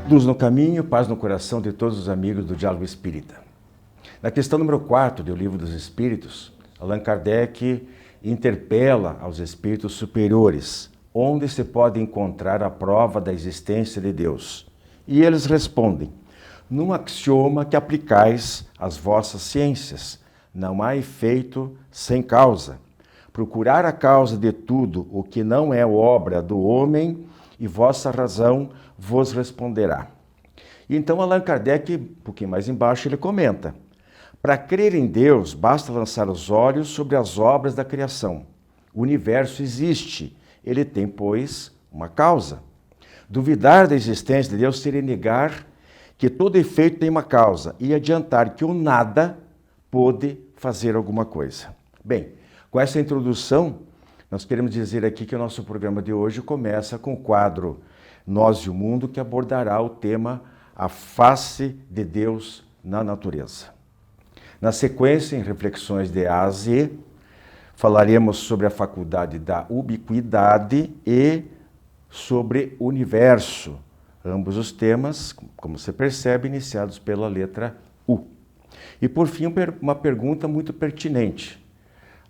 Luz no caminho, paz no coração de todos os amigos do Diálogo Espírita. Na questão número 4 do Livro dos Espíritos, Allan Kardec interpela aos espíritos superiores onde se pode encontrar a prova da existência de Deus. E eles respondem: num axioma que aplicais às vossas ciências, não há efeito sem causa. Procurar a causa de tudo o que não é obra do homem, e vossa razão vos responderá. Então Allan Kardec, um pouquinho mais embaixo, ele comenta: para crer em Deus, basta lançar os olhos sobre as obras da criação. O universo existe, ele tem, pois, uma causa. Duvidar da existência de Deus seria negar que todo efeito tem uma causa e adiantar que o nada pode fazer alguma coisa. Bem, com essa introdução, nós queremos dizer aqui que o nosso programa de hoje começa com o quadro Nós e o Mundo, que abordará o tema A Face de Deus na Natureza. Na sequência, em Reflexões de A a Z, falaremos sobre a faculdade da ubiquidade e sobre o universo. Ambos os temas, como você percebe, iniciados pela letra U. E por fim, uma pergunta muito pertinente.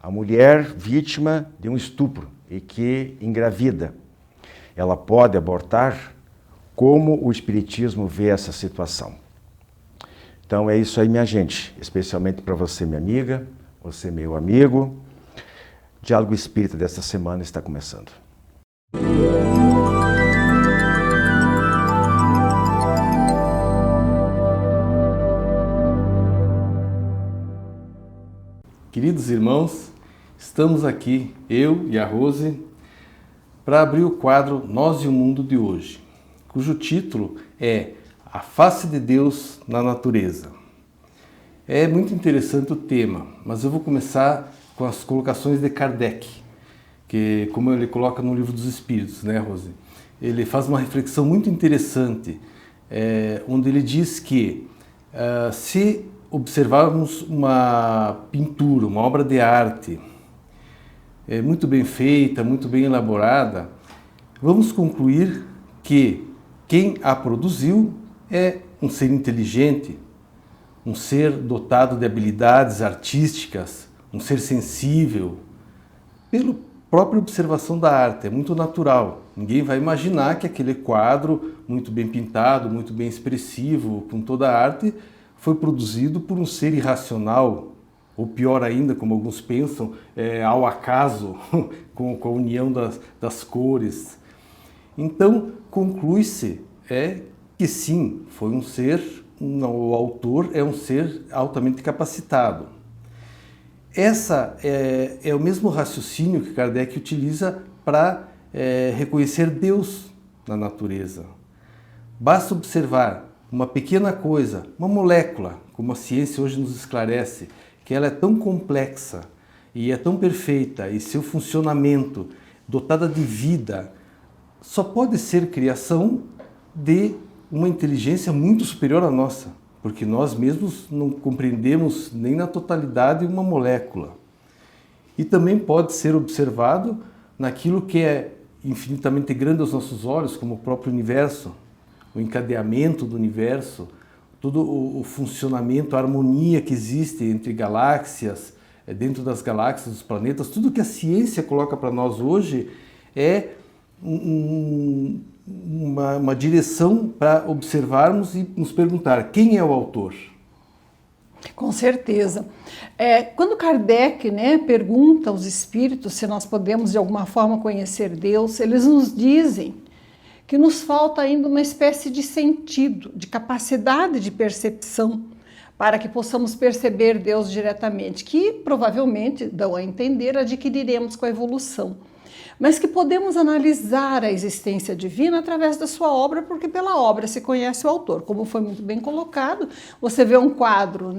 A mulher vítima de um estupro e que engravida, ela pode abortar? Como o Espiritismo vê essa situação? Então é isso aí, minha gente, especialmente para você, minha amiga, você, meu amigo. O Diálogo Espírita desta semana está começando. Queridos irmãos, estamos aqui, eu e a Rose, para abrir o quadro Nós e o Mundo de hoje, cujo título é A Face de Deus na Natureza. É muito interessante o tema, mas eu vou começar com as colocações de Kardec, que, como ele coloca no Livro dos Espíritos, né, Rose? Ele faz uma reflexão muito interessante, onde ele diz que se observarmos uma pintura, uma obra de arte, muito bem feita, muito bem elaborada, vamos concluir que quem a produziu é um ser inteligente, um ser dotado de habilidades artísticas, um ser sensível, pela própria observação da arte, é muito natural. Ninguém vai imaginar que aquele quadro, muito bem pintado, muito bem expressivo, com toda a arte, foi produzido por um ser irracional, ou pior ainda, como alguns pensam, ao acaso, com a união das cores. Então, conclui-se que sim, foi um ser, o autor é um ser altamente capacitado. Essa é o mesmo raciocínio que Kardec utiliza para reconhecer Deus na natureza. Basta observar uma pequena coisa, uma molécula, como a ciência hoje nos esclarece, que ela é tão complexa e é tão perfeita, e seu funcionamento, dotada de vida, só pode ser criação de uma inteligência muito superior à nossa, porque nós mesmos não compreendemos nem na totalidade uma molécula. E também pode ser observado naquilo que é infinitamente grande aos nossos olhos, como o próprio universo, o encadeamento do universo, todo o funcionamento, a harmonia que existe entre galáxias, dentro das galáxias, dos planetas, tudo que a ciência coloca para nós hoje é uma direção para observarmos e nos perguntar quem é o autor. Com certeza. Quando Kardec, pergunta aos espíritos se nós podemos de alguma forma conhecer Deus, eles nos dizem que nos falta ainda uma espécie de sentido, de capacidade de percepção, para que possamos perceber Deus diretamente, que provavelmente, dão a entender, adquiriremos com a evolução. Mas que podemos analisar a existência divina através da sua obra, porque pela obra se conhece o autor. Como foi muito bem colocado, você vê um quadro,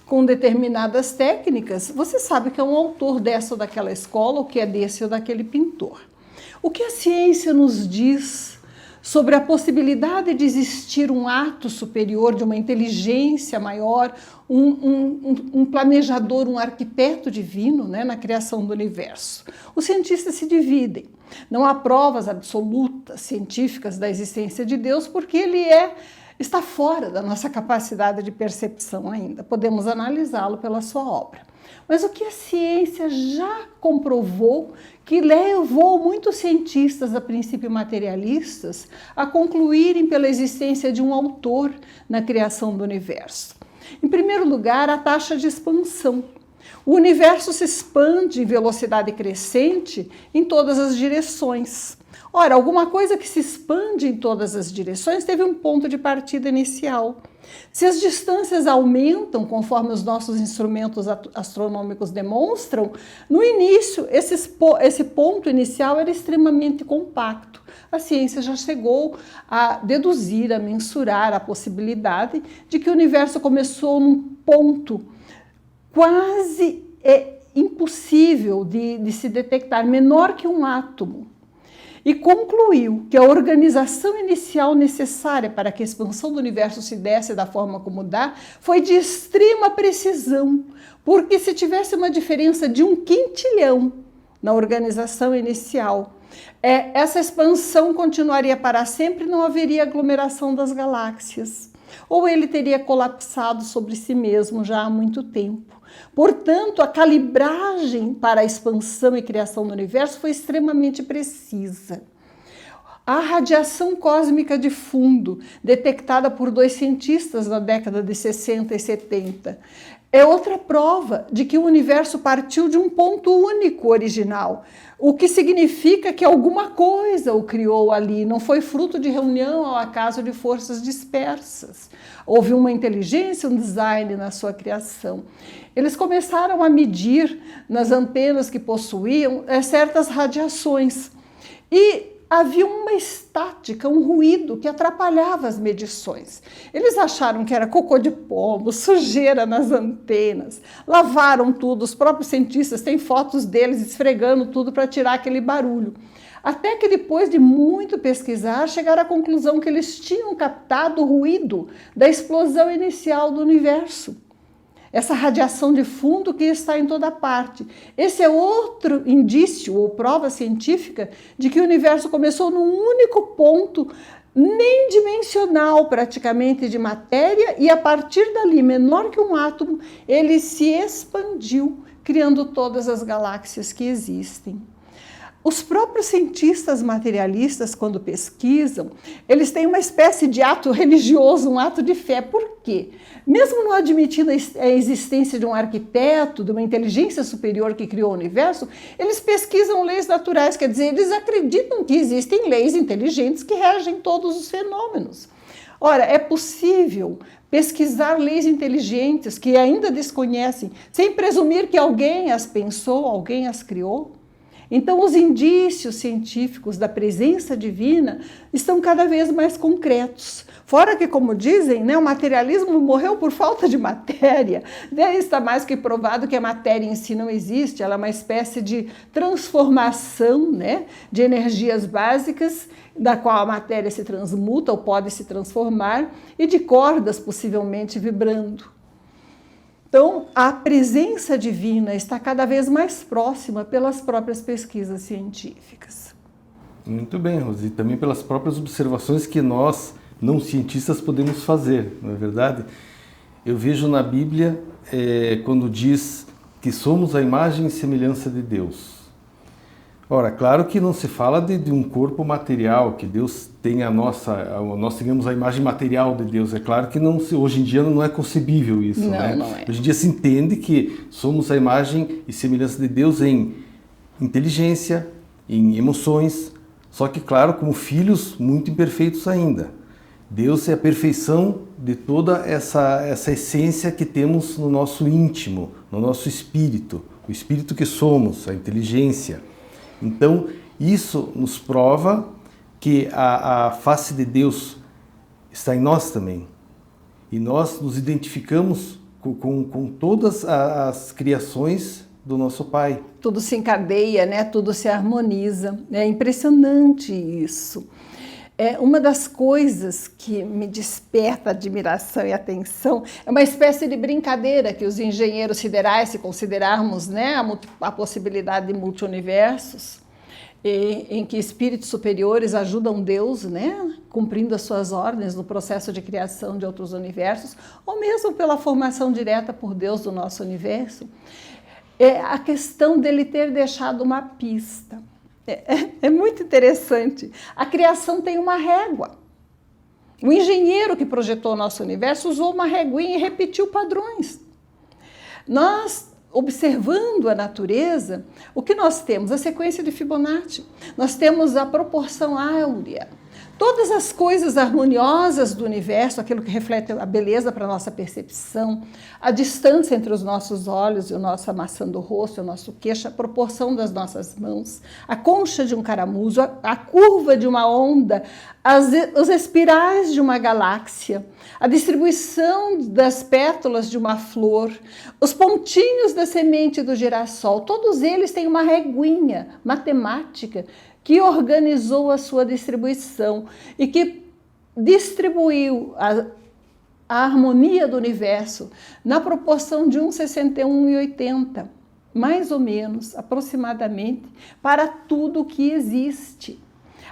com determinadas técnicas, você sabe que é um autor dessa ou daquela escola, ou que é desse ou daquele pintor. O que a ciência nos diz sobre a possibilidade de existir um ato superior, de uma inteligência maior, um planejador, um arquiteto divino, né, na criação do universo. Os cientistas se dividem. Não há provas absolutas científicas da existência de Deus, porque ele está fora da nossa capacidade de percepção ainda. Podemos analisá-lo pela sua obra. Mas o que a ciência já comprovou, que levou muitos cientistas, a princípio materialistas, a concluírem pela existência de um autor na criação do universo. Em primeiro lugar, a taxa de expansão. O universo se expande em velocidade crescente em todas as direções. Ora, alguma coisa que se expande em todas as direções teve um ponto de partida inicial. Se as distâncias aumentam, conforme os nossos instrumentos astronômicos demonstram, no início, esse ponto inicial era extremamente compacto. A ciência já chegou a deduzir, a mensurar a possibilidade de que o universo começou num ponto quase impossível de se detectar, menor que um átomo. E concluiu que a organização inicial necessária para que a expansão do universo se desse da forma como dá foi de extrema precisão, porque se tivesse uma diferença de 1/500 na organização inicial, essa expansão continuaria para sempre e não haveria aglomeração das galáxias. Ou ele teria colapsado sobre si mesmo já há muito tempo. Portanto, a calibragem para a expansão e criação do universo foi extremamente precisa. A radiação cósmica de fundo, detectada por 2 cientistas na década de 60 e 70, é outra prova de que o universo partiu de um ponto único original, o que significa que alguma coisa o criou ali, não foi fruto de reunião ao acaso de forças dispersas. Houve uma inteligência, um design na sua criação. Eles começaram a medir nas antenas que possuíam certas radiações e havia uma estática, um ruído que atrapalhava as medições. Eles acharam que era cocô de pombo, sujeira nas antenas, lavaram tudo, os próprios cientistas têm fotos deles esfregando tudo para tirar aquele barulho. Até que depois de muito pesquisar, chegaram à conclusão que eles tinham captado o ruído da explosão inicial do universo. Essa radiação de fundo que está em toda parte. Esse é outro indício ou prova científica de que o universo começou num único ponto, nem dimensional praticamente, de matéria, e a partir dali, menor que um átomo, ele se expandiu, criando todas as galáxias que existem. Os próprios cientistas materialistas, quando pesquisam, eles têm uma espécie de ato religioso, um ato de fé. Por quê? Mesmo não admitindo a existência de um arquiteto, de uma inteligência superior que criou o universo, eles pesquisam leis naturais, quer dizer, eles acreditam que existem leis inteligentes que regem todos os fenômenos. Ora, é possível pesquisar leis inteligentes que ainda desconhecem, sem presumir que alguém as pensou, alguém as criou? Então, os indícios científicos da presença divina estão cada vez mais concretos. Fora que, como dizem, né, o materialismo morreu por falta de matéria. Daí está mais que provado que a matéria em si não existe, ela é uma espécie de transformação, né, de energias básicas, da qual a matéria se transmuta ou pode se transformar, e de cordas possivelmente vibrando. Então, a presença divina está cada vez mais próxima pelas próprias pesquisas científicas. Muito bem, Rosi, e também pelas próprias observações que nós, não cientistas, podemos fazer, não é verdade? Eu vejo na Bíblia, quando diz que somos a imagem e semelhança de Deus. Ora, claro que não se fala de um corpo material, que Deus tenha nós tenhamos a imagem material de Deus. É claro que hoje em dia não é concebível isso, né? Não é. Hoje em dia se entende que somos a imagem e semelhança de Deus em inteligência, em emoções, só que, claro, como filhos muito imperfeitos ainda. Deus é a perfeição de toda essa essência que temos no nosso íntimo, no nosso espírito, o espírito que somos, a inteligência. Então, isso nos prova que a face de Deus está em nós também. E nós nos identificamos com todas as criações do nosso Pai. Tudo se encadeia, né? Tudo se harmoniza. É impressionante isso. Uma das coisas que me desperta admiração e atenção é uma espécie de brincadeira que os engenheiros siderais, se considerarmos, né, a possibilidade de multiuniversos, em que espíritos superiores ajudam Deus, né, cumprindo as suas ordens no processo de criação de outros universos, ou mesmo pela formação direta por Deus do nosso universo, é a questão dele ter deixado uma pista. É muito interessante. A criação tem uma régua. O engenheiro que projetou o nosso universo usou uma reguinha e repetiu padrões. Nós, observando a natureza, o que nós temos? A sequência de Fibonacci. Nós temos a proporção áurea. Todas as coisas harmoniosas do universo, aquilo que reflete a beleza para a nossa percepção, a distância entre os nossos olhos e a nossa maçã do rosto, o nosso queixo, a proporção das nossas mãos, a concha de um caramujo, a curva de uma onda, os espirais de uma galáxia, a distribuição das pétalas de uma flor, os pontinhos da semente do girassol, todos eles têm uma reguinha matemática que organizou a sua distribuição e que distribuiu a harmonia do universo na proporção de 1,61:80, mais ou menos, aproximadamente, para tudo o que existe.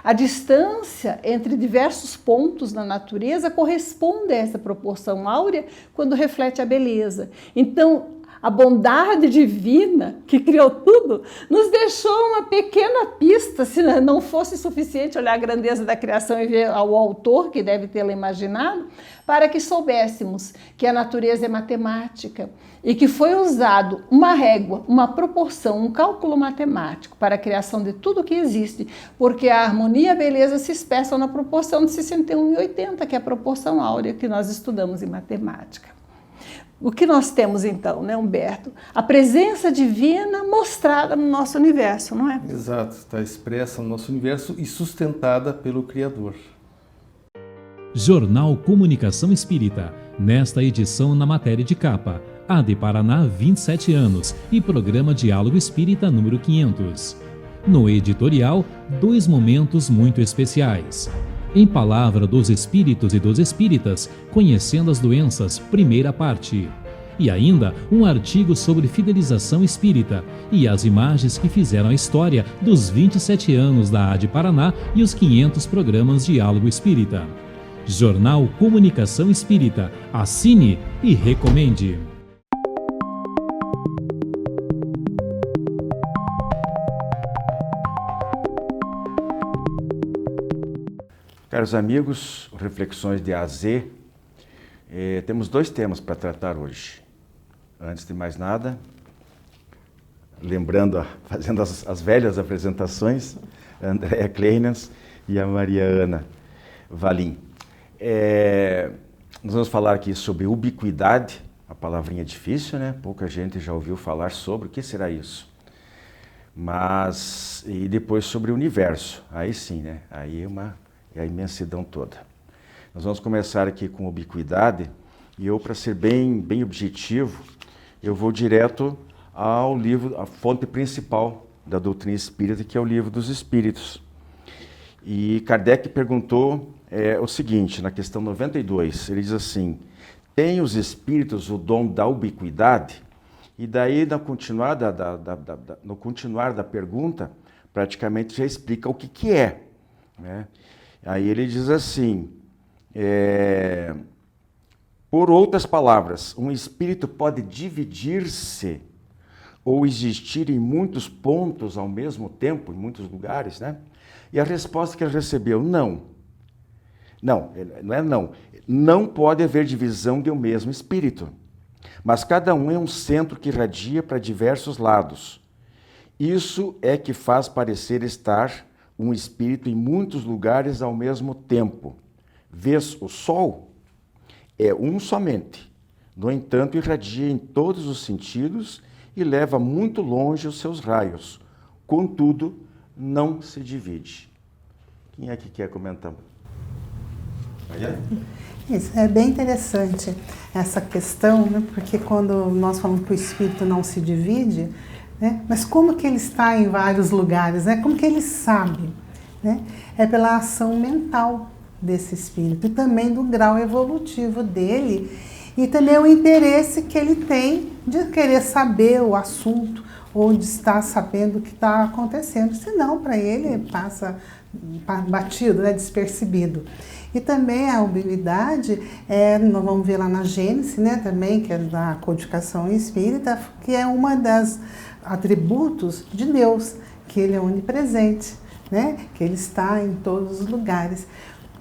A distância entre diversos pontos na natureza corresponde a essa proporção áurea quando reflete a beleza. Então, a bondade divina que criou tudo nos deixou uma pequena pista, se não fosse suficiente olhar a grandeza da criação e ver ao autor, que deve tê-la imaginado, para que soubéssemos que a natureza é matemática e que foi usado uma régua, uma proporção, um cálculo matemático para a criação de tudo que existe, porque a harmonia e a beleza se expressam na proporção de 61:80, que é a proporção áurea que nós estudamos em matemática. O que nós temos então, né, Humberto? A presença divina mostrada no nosso universo, não é? Exato, está expressa no nosso universo e sustentada pelo Criador. Jornal Comunicação Espírita, nesta edição na matéria de capa, AD Paraná 27 anos e programa Diálogo Espírita número 500. No editorial, 2 momentos muito especiais. Em Palavra dos Espíritos e dos Espíritas, Conhecendo as Doenças, primeira parte. E ainda um artigo sobre fidelização espírita e as imagens que fizeram a história dos 27 anos da AD Paraná e os 500 programas Diálogo Espírita. Jornal Comunicação Espírita. Assine e recomende. Caros amigos, Reflexões de A a Z, temos 2 temas para tratar hoje. Antes de mais nada, lembrando, fazendo as velhas apresentações, a Andréa Kleinans e a Maria Ana Valim. Nós vamos falar aqui sobre ubiquidade, a palavrinha difícil, né? Pouca gente já ouviu falar sobre, o que será isso? E depois sobre o universo, aí sim, né? Aí é a imensidão toda. Nós vamos começar aqui com ubiquidade e eu, para ser bem objetivo, eu vou direto ao livro, a fonte principal da doutrina espírita, que é o Livro dos Espíritos. E Kardec perguntou o seguinte, na questão 92, ele diz assim: tem os espíritos o dom da ubiquidade? E daí, no continuar da pergunta, praticamente já explica o que é, né? Aí ele diz assim, por outras palavras, um espírito pode dividir-se ou existir em muitos pontos ao mesmo tempo, em muitos lugares, né? E a resposta que ele recebeu, não. Não é não. Não pode haver divisão de um mesmo espírito, mas cada um é um centro que irradia para diversos lados. Isso é que faz parecer estar um espírito em muitos lugares ao mesmo tempo. Vês o sol? É um somente. No entanto, irradia em todos os sentidos e leva muito longe os seus raios. Contudo, não se divide. Quem é que quer comentar? Isso é bem interessante essa questão, né? Porque quando nós falamos que o espírito não se divide, né? Mas como que ele está em vários lugares, né? Como que ele sabe? né? É pela ação mental desse espírito e também do grau evolutivo dele e também o interesse que ele tem de querer saber o assunto ou de estar sabendo o que está acontecendo, senão para ele passa batido, né, despercebido. E também a ubiquidade, nós vamos ver lá na Gênesis, né, também, que é da codificação espírita, que é uma das atributos de Deus, que ele é onipresente, né, que ele está em todos os lugares.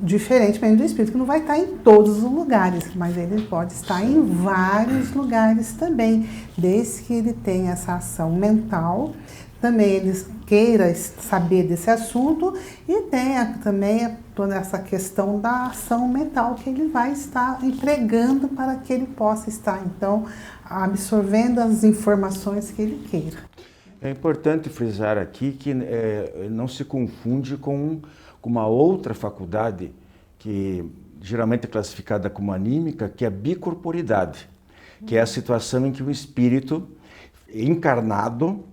Diferentemente do espírito, que não vai estar em todos os lugares, mas ele pode estar em vários lugares também, desde que ele tenha essa ação mental, também ele queira saber desse assunto e tenha também toda essa questão da ação mental que ele vai estar empregando para que ele possa estar, então, absorvendo as informações que ele queira. É importante frisar aqui que não se confunde com uma outra faculdade que geralmente é classificada como anímica, que é a bicorporidade, que é a situação em que o espírito encarnado,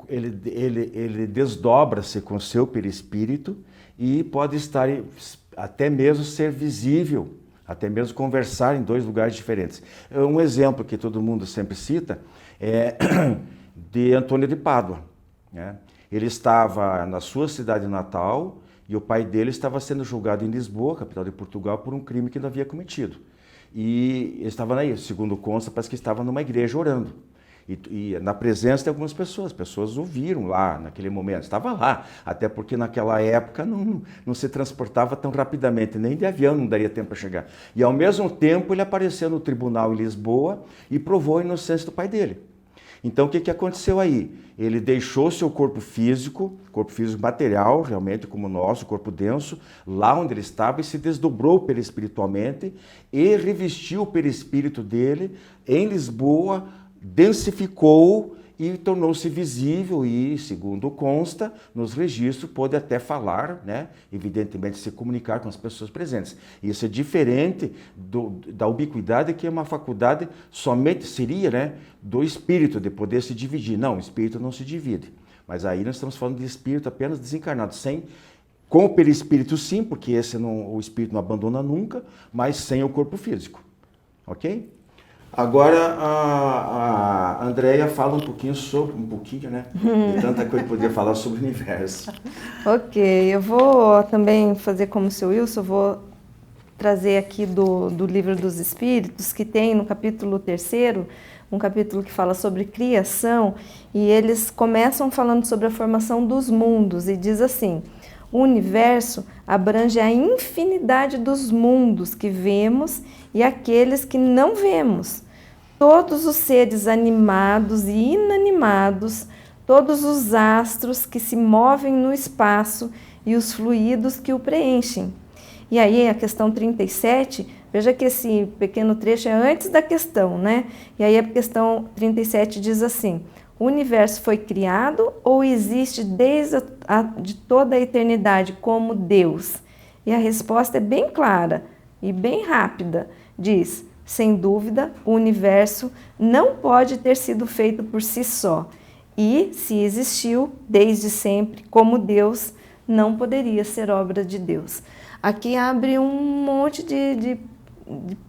ele desdobra-se com o seu perispírito e pode estar, até mesmo ser visível, até mesmo conversar em dois lugares diferentes. Um exemplo que todo mundo sempre cita é de Antônio de Pádua, né? Ele estava na sua cidade natal e o pai dele estava sendo julgado em Lisboa, capital de Portugal, por um crime que ele havia cometido. E ele estava aí, segundo consta, parece que estava numa igreja orando. E na presença de algumas pessoas ouviram lá naquele momento, estava lá, até porque naquela época não se transportava tão rapidamente, nem de avião não daria tempo para chegar. E ao mesmo tempo ele apareceu no tribunal em Lisboa e provou a inocência do pai dele. Então o que aconteceu aí? Ele deixou seu corpo físico material, realmente como o nosso, corpo denso, lá onde ele estava e se desdobrou perispiritualmente e revestiu o perispírito dele em Lisboa, densificou e tornou-se visível e, segundo consta, nos registros pôde até falar, né? Evidentemente se comunicar com as pessoas presentes. Isso é diferente da ubiquidade, que é uma faculdade somente, seria, né, do espírito, de poder se dividir. Não, o espírito não se divide. Mas aí nós estamos falando de espírito apenas desencarnado, com o perispírito sim, porque o espírito não abandona nunca, mas sem o corpo físico. Ok? Agora a Andréia fala um pouquinho, né? De tanta coisa que poderia falar sobre o universo. Ok, eu vou também fazer como o seu Wilson, vou trazer aqui do Livro dos Espíritos, que tem no capítulo 3º, um capítulo que fala sobre criação, e eles começam falando sobre a formação dos mundos, e diz assim: o universo abrange a infinidade dos mundos que vemos e aqueles que não vemos. Todos os seres animados e inanimados, todos os astros que se movem no espaço e os fluidos que o preenchem. E aí a questão 37, veja que esse pequeno trecho é antes da questão, né? E aí a questão 37 diz assim: o universo foi criado ou existe desde de toda a eternidade como Deus? E a resposta é bem clara e bem rápida. Diz: sem dúvida, o universo não pode ter sido feito por si só. E, se existiu desde sempre como Deus, não poderia ser obra de Deus. Aqui abre um monte de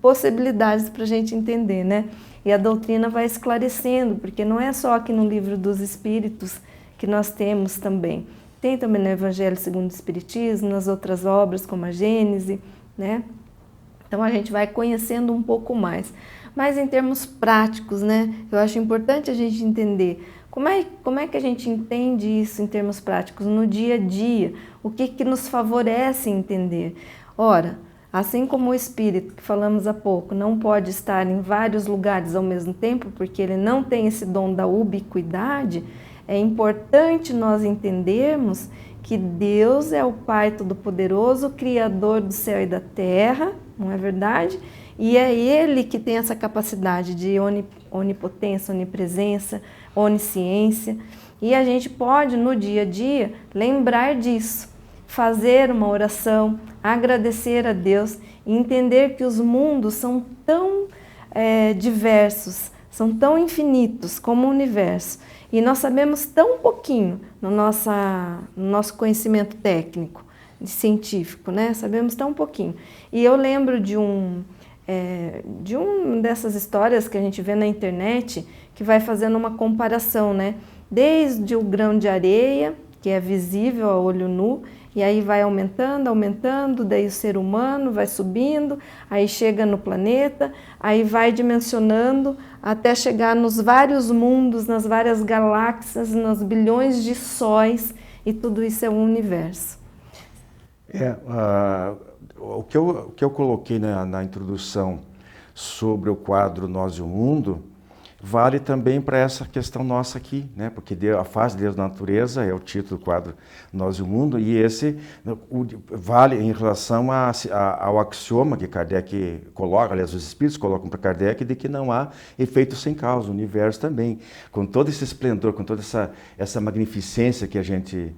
possibilidades para a gente entender, né? E a doutrina vai esclarecendo, porque não é só aqui no Livro dos Espíritos que nós temos também. Tem também no Evangelho segundo o Espiritismo, nas outras obras como a Gênese, né? Então a gente vai conhecendo um pouco mais. Mas em termos práticos, né? Eu acho importante a gente entender como é que a gente entende isso em termos práticos no dia a dia. O que nos favorece entender? Ora, assim como o espírito, que falamos há pouco, não pode estar em vários lugares ao mesmo tempo, porque ele não tem esse dom da ubiquidade, é importante nós entendermos que Deus é o Pai Todo-Poderoso, Criador do céu e da terra, não é verdade? E é Ele que tem essa capacidade de onipotência, onipresença, onisciência. E a gente pode, no dia a dia, lembrar disso, fazer uma oração, agradecer a Deus e entender que os mundos são tão diversos, são tão infinitos como o universo, e nós sabemos tão pouquinho no nosso conhecimento técnico, científico, né? Sabemos tão pouquinho. E eu lembro de um dessas histórias que a gente vê na internet, que vai fazendo uma comparação, né? Desde o grão de areia, que é visível a olho nu, e aí vai aumentando, aumentando, daí o ser humano vai subindo, aí chega no planeta, aí vai dimensionando até chegar nos vários mundos, nas várias galáxias, nos bilhões de sóis, e tudo isso é um universo. O que eu coloquei na introdução sobre o quadro Nós e o Mundo vale também para essa questão nossa aqui, né? Porque a face de Deus na natureza é o título do quadro Nós e o Mundo, e esse vale em relação ao axioma que Kardec coloca, aliás, os espíritos colocam para Kardec, de que não há efeito sem causa, o universo também, com todo esse esplendor, com toda essa magnificência que a gente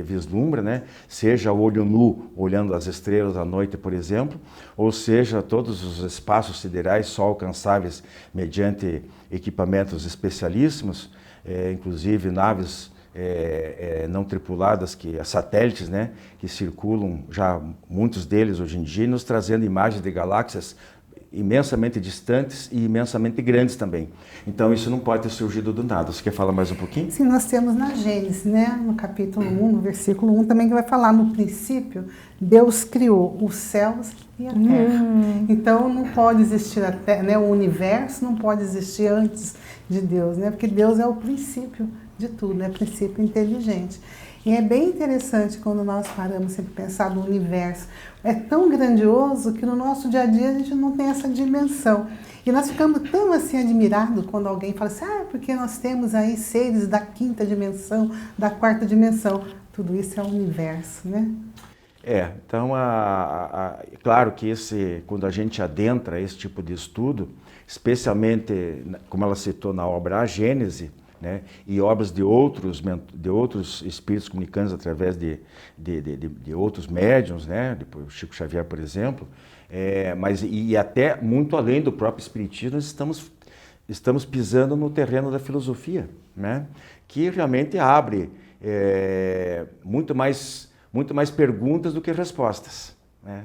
vislumbra, né? Seja o olho nu olhando as estrelas à noite, por exemplo, ou seja, todos os espaços siderais só alcançáveis mediante equipamentos especialíssimos, inclusive naves não tripuladas, satélites, né, que circulam já, muitos deles hoje em dia, nos trazendo imagens de galáxias imensamente distantes e imensamente grandes também. Então isso não pode ter surgido do nada. Você quer falar mais um pouquinho? Sim, nós temos na Gênesis, né, no capítulo 1, no versículo 1, também que vai falar: no princípio, Deus criou os céus e a terra. Então não pode existir a terra, né, o universo não pode existir antes de Deus, né, porque Deus é o princípio de tudo, é princípio inteligente. E é bem interessante quando nós paramos sempre pensar no universo. É tão grandioso que no nosso dia a dia a gente não tem essa dimensão. E nós ficamos tão assim admirados quando alguém fala assim: porque nós temos aí seres da 5ª dimensão, da 4ª dimensão. Tudo isso é o universo, né? Então, claro que quando a gente adentra esse tipo de estudo, especialmente, como ela citou na obra A Gênese, né, e obras de outros espíritos comunicantes através de outros médiuns, né, depois Chico Xavier, por exemplo, mas até muito além do próprio espiritismo, nós estamos pisando no terreno da filosofia, né, que realmente abre muito mais perguntas do que respostas, né,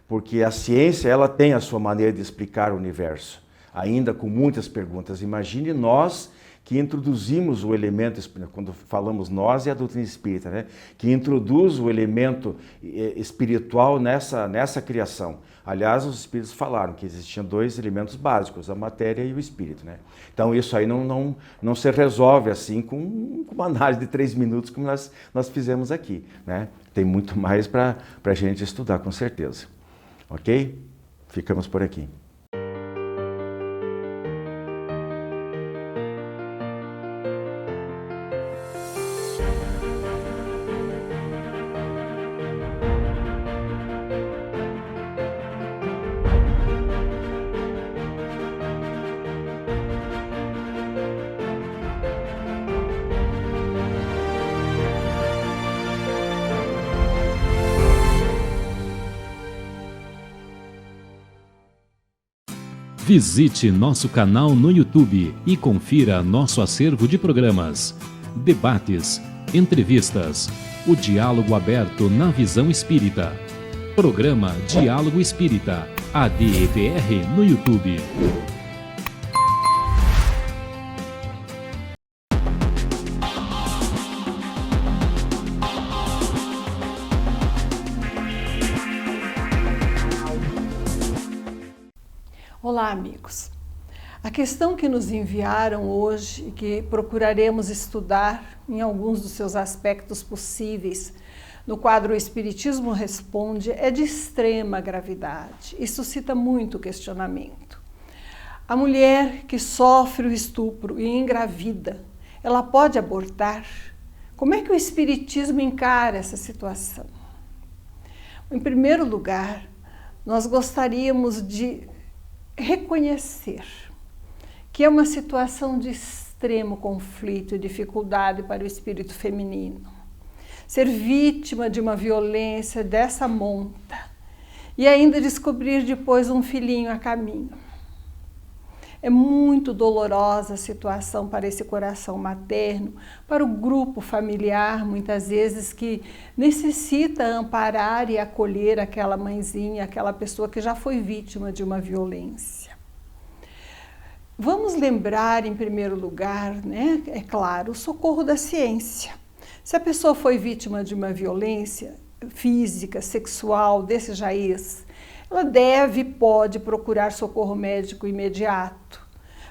porque a ciência ela tem a sua maneira de explicar o universo, ainda com muitas perguntas. Imagine nós que introduzimos o elemento, quando falamos nós, é a doutrina espírita, né? Que introduz o elemento espiritual nessa criação. Aliás, os espíritos falaram que existiam 2 elementos básicos, a matéria e o espírito, né? Então isso aí não se resolve assim com uma análise de 3 minutos como nós fizemos aqui, né? Tem muito mais para a gente estudar, com certeza. Ok? Ficamos por aqui. Visite nosso canal no YouTube e confira nosso acervo de programas, debates, entrevistas, o diálogo aberto na visão espírita. Programa Diálogo Espírita, ADEPR no YouTube. Olá, amigos. A questão que nos enviaram hoje e que procuraremos estudar em alguns dos seus aspectos possíveis no quadro O Espiritismo Responde é de extrema gravidade e suscita muito questionamento. A mulher que sofre o estupro e engravida, ela pode abortar? Como é que o Espiritismo encara essa situação? Em primeiro lugar, nós gostaríamos de reconhecer que é uma situação de extremo conflito e dificuldade para o espírito feminino. Ser vítima de uma violência dessa monta e ainda descobrir depois um filhinho a caminho. É muito dolorosa a situação para esse coração materno, para o grupo familiar, muitas vezes, que necessita amparar e acolher aquela mãezinha, aquela pessoa que já foi vítima de uma violência. Vamos lembrar, em primeiro lugar, né, é claro, o socorro da ciência. Se a pessoa foi vítima de uma violência física, sexual, desse raiz, ela deve e pode procurar socorro médico imediato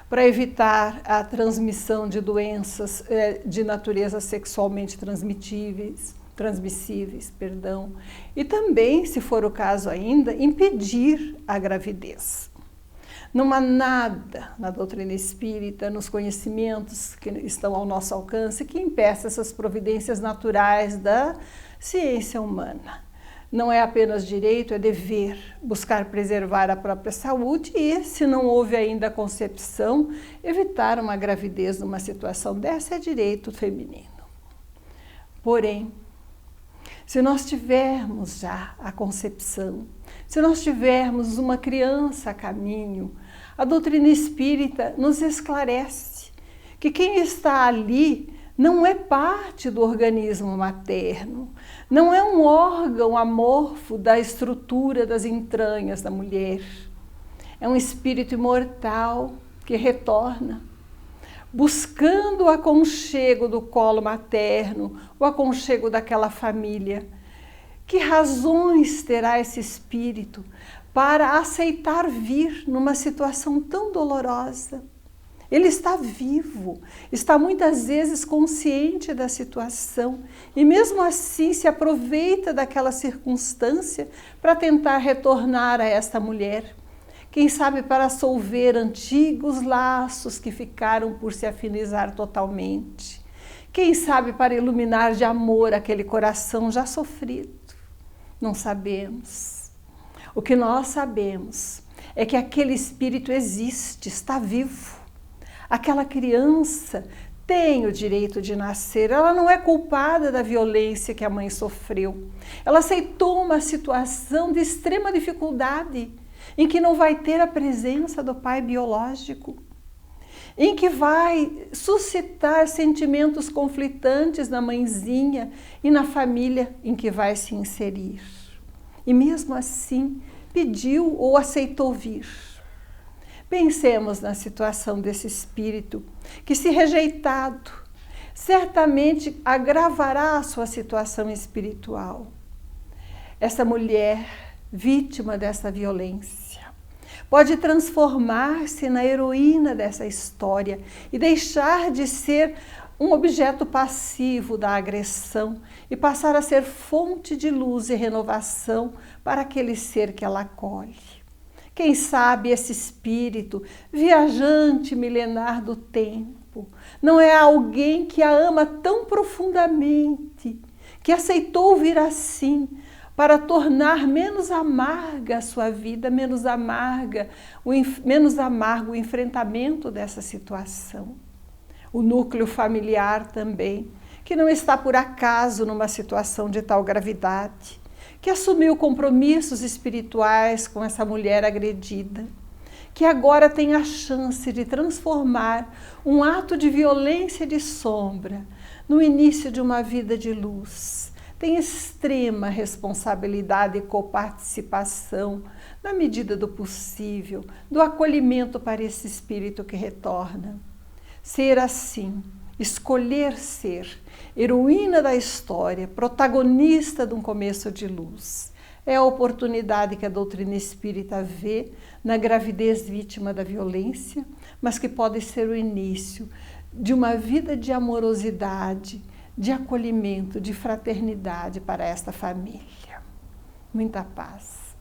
para evitar a transmissão de doenças de natureza sexualmente transmissíveis, e também, se for o caso ainda, impedir a gravidez. Não há nada na doutrina espírita, nos conhecimentos que estão ao nosso alcance, que impeça essas providências naturais da ciência humana. Não é apenas direito, é dever buscar preservar a própria saúde e, se não houve ainda a concepção, evitar uma gravidez numa situação dessa é direito feminino. Porém, se nós tivermos já a concepção, se nós tivermos uma criança a caminho, a doutrina espírita nos esclarece que quem está ali não é parte do organismo materno, não é um órgão amorfo da estrutura das entranhas da mulher. É um espírito imortal que retorna, buscando o aconchego do colo materno, o aconchego daquela família. Que razões terá esse espírito para aceitar vir numa situação tão dolorosa? Ele está vivo, está muitas vezes consciente da situação e mesmo assim se aproveita daquela circunstância para tentar retornar a esta mulher. Quem sabe para solver antigos laços que ficaram por se afinizar totalmente. Quem sabe para iluminar de amor aquele coração já sofrido. Não sabemos. O que nós sabemos é que aquele espírito existe, está vivo. Aquela criança tem o direito de nascer, ela não é culpada da violência que a mãe sofreu. Ela aceitou uma situação de extrema dificuldade, em que não vai ter a presença do pai biológico, em que vai suscitar sentimentos conflitantes na mãezinha e na família em que vai se inserir. E mesmo assim, pediu ou aceitou vir. Pensemos na situação desse espírito que, se rejeitado, certamente agravará a sua situação espiritual. Essa mulher, vítima dessa violência, pode transformar-se na heroína dessa história e deixar de ser um objeto passivo da agressão e passar a ser fonte de luz e renovação para aquele ser que ela acolhe. Quem sabe esse espírito, viajante milenar do tempo, não é alguém que a ama tão profundamente, que aceitou vir assim, para tornar menos amarga a sua vida, menos amargo o enfrentamento dessa situação. O núcleo familiar também, que não está por acaso numa situação de tal gravidade, que assumiu compromissos espirituais com essa mulher agredida, que agora tem a chance de transformar um ato de violência de sombra no início de uma vida de luz. Tem extrema responsabilidade e coparticipação, na medida do possível, do acolhimento para esse espírito que retorna. Ser assim, escolher ser heroína da história, protagonista de um começo de luz, é a oportunidade que a doutrina espírita vê na gravidez vítima da violência, mas que pode ser o início de uma vida de amorosidade, de acolhimento, de fraternidade para esta família. Muita paz.